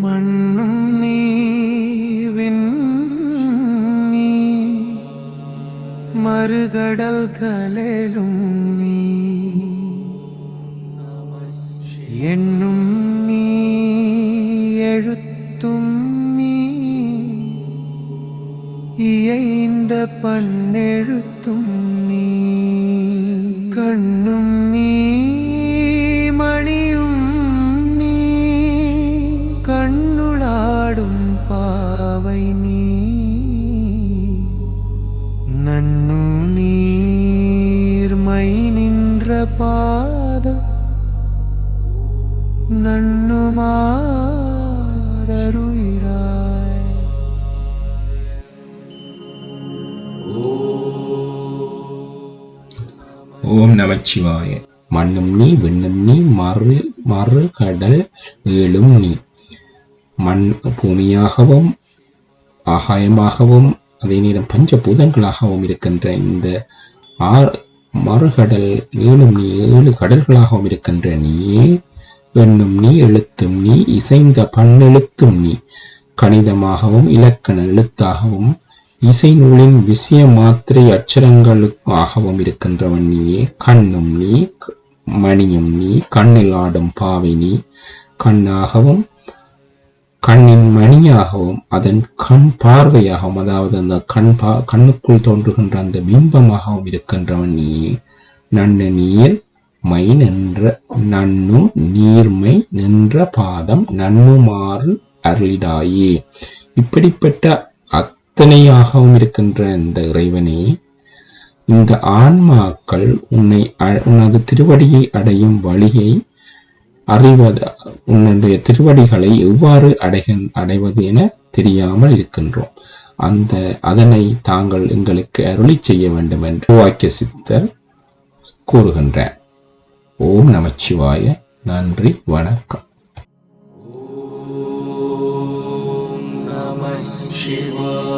மண்ணும் நீ விண்ணீ மறுகடல் கலேலும் நீ எண்ணும் நீ எழுத்தும் நீ இயைந்த பன்னெழுத்தும் நீ கண்ணும் நீ மணியும் நீ கண்ணுளாடும் பாவை நீ நன்னு நீர்மை நின்ற பாதம் நன்னுமாதருயிராய் ஓம் நமச்சிவாய. மண்ணும் நீ விண்ணும் நீ மறு கடல் ஏழும் நீ. மண் பூமியாகவும் ஆகாயமாகவும் அதே நேரம் பஞ்சபூதங்களாகவும் இருக்கின்ற இந்த மறுகடல் ஏழும் நீ, 7 கடல்களாகவும் இருக்கின்ற நீயே. எண்ணும் நீ, எழுத்தும் நீ, இசைந்த பண்ணெழுத்தும் நீ, கணிதமாகவும் இலக்கண எழுத்தாகவும் இசை நூலின் விஷய மாத்திரை அச்சரங்களுக்காகவும் இருக்கின்றவன் நீயே. கண்ணும் நீ, மணியும் நீ, கண்ணில் ஆடும் பாவை நீ, கண்ணாகவும் கண்ணின் மணியாகவும் அதன் கண் பார்வையாகவும், அதாவது அந்த கண்ணுக்குள் தோன்றுகின்ற அந்த பிம்பமாகவும் இருக்கின்றவன் நீயே. நன்னு நீர் மை நின்ற நன்னு நீர்மை நின்ற பாதம் நன்னுமாறு அருளிடாயே. இப்படிப்பட்ட அத்தனையாகவும் இருக்கின்ற இந்த இறைவனே, இந்த ஆன்மாக்கள் உனது திருவடியை அடையும் வழியை அறிவது, உன்னுடைய திருவடிகளை எவ்வாறு அடைவது என தெரியாமல் இருக்கின்றோம். அதனை தாங்கள் எங்களுக்கு அருளி செய்ய வேண்டும் என்று வாக்கிய சித்தர் கூறுகின்றார். ஓம் நமச்சிவாய. நன்றி, வணக்கம். ஓம் நம சிவாய.